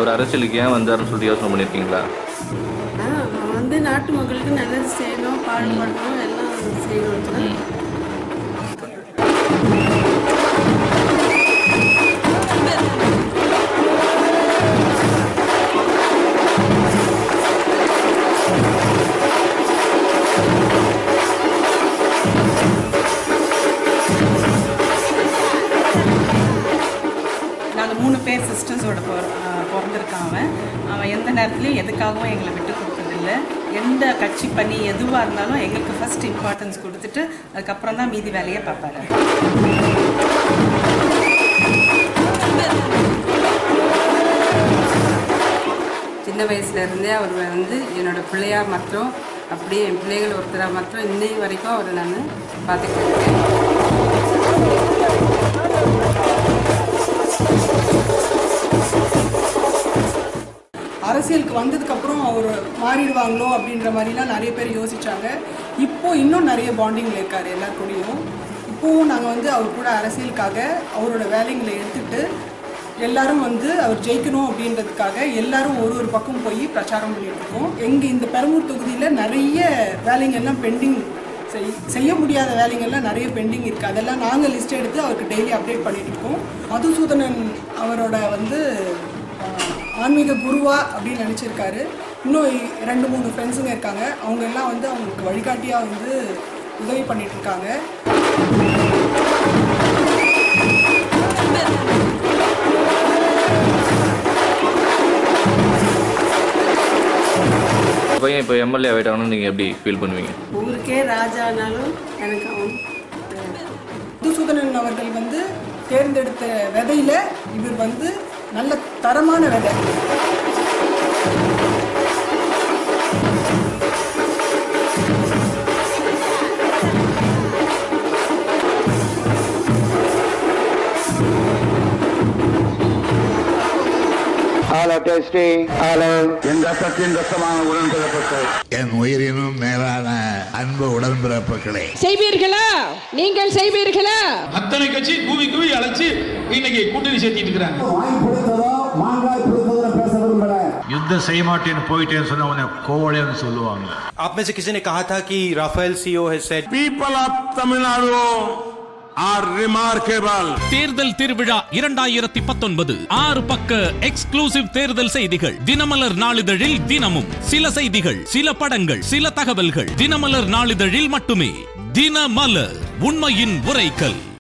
அவர் அரசியலுக்கு ஏன் வந்தாருன்னு சொல்லி யோசனை பண்ணியிருக்கீங்களா? வந்து நாட்டு மக்களுக்கு நல்லது செய்யணும், பாடுபடணும், எல்லாம் செய்யணும். நாங்கள் 3 பேர் சிஸ்டர்ஸோட பிறந்திருக்கான். அவன் எந்த நேரத்துலையும் எதுக்காகவும் எங்களை விட்டு கொடுத்ததில்லை. எந்த கட்சி பணி எதுவாக இருந்தாலும் எங்களுக்கு ஃபஸ்ட் இம்பார்ட்டன்ஸ் கொடுத்துட்டு அதுக்கப்புறம் தான் மீதி வேலையை பார்ப்பாரு. சின்ன வயசுலேருந்தே அவர் வந்து என்னோடய பிள்ளையாக மாத்திரம், அப்படியே என் பிள்ளைகள் ஒருத்தராக மாத்திரம் இன்னை வரைக்கும் அவரை நான் பார்த்துக்கிட்டு இருக்கேன். அரசியலுக்கு வந்ததுக்கப்புறம் அவர் மாறிடுவாங்களோ அப்படின்ற மாதிரிலாம் நிறைய பேர் யோசித்தாங்க. இப்போது இன்னும் நிறைய பாண்டிங்கில் இருக்கார் எல்லார் கூடயும். இப்போவும் நாங்கள் வந்து அவர் கூட அரசியலுக்காக அவரோட வேலைங்களை எடுத்துகிட்டு எல்லாரும் வந்து அவர் ஜெயிக்கணும் அப்படின்றதுக்காக எல்லாரும் ஒரு பக்கம் போய் பிரச்சாரம் பண்ணிகிட்ருக்கோம். எங்கள் இந்த பெரம்பூர் தொகுதியில் நிறைய வேலைங்கள்லாம் பெண்டிங், செய்ய முடியாத வேலைங்கள்லாம் நிறைய பெண்டிங் இருக்குது. அதெல்லாம் நாங்கள் லிஸ்ட் எடுத்து அவருக்கு டெய்லி அப்டேட் பண்ணிகிட்டு இருக்கோம். மதுசூதனன் அவரோட வந்து ஆன்மீக குருவா அப்படின்னு நினச்சிருக்காரு. இன்னும் 2-3 ஃப்ரெண்ட்ஸுங்க இருக்காங்க. அவங்க எல்லாம் வந்து அவங்களுக்கு வழிகாட்டியாக வந்து உதவி பண்ணிகிட்ருக்காங்க. பையன் இப்போ எம்எல்ஏ ஆகிட்டாங்கன்னு நீங்கள் எப்படி ஃபீல் பண்ணுவீங்க? ஊருக்கே ராஜானாலும் எனக்கு அவன் மதுசூதனன் அவர்கள் வந்து தேர்ந்தெடுத்த விதையில் இவர் வந்து நல்ல தரமான விதை. Hello testing. ஹலோ. என் ரத்தத்தின் ரத்தமான உடன்பிறப்புகள், என் உயிரினும் மேலான அன்பு உடன்பிறப்புகளே, செய்வீர்களா? நீங்கள் செய்வீர்களா? அத்தனை கட்சி கூவி கூவி அழைச்சு இன்னைக்கு கூட்டணி சேர்த்திட்டு இருக்காங்க. युद्ध செய்ய மாட்டேன்னு போயிட்டேன்னு சொன்னா உன்னை கோவலைன்னு சொல்லுவாங்க. आप में से किसी ने कहा था कि Rafale CEO has said people of Tamil Nadu are remarkable. தேர்தல் திருவிழா 2019 6 பக்க எக்ஸ்க்ளூசிவ் தேர்தல் செய்திகள். தினமலர் நாளிதழில் தினமும் சில செய்திகள், சில படங்கள், சில தகவல்கள். தினமலர் நாளிதழில் மட்டுமே. தினமலர், உண்மையின் உரைக்கல்.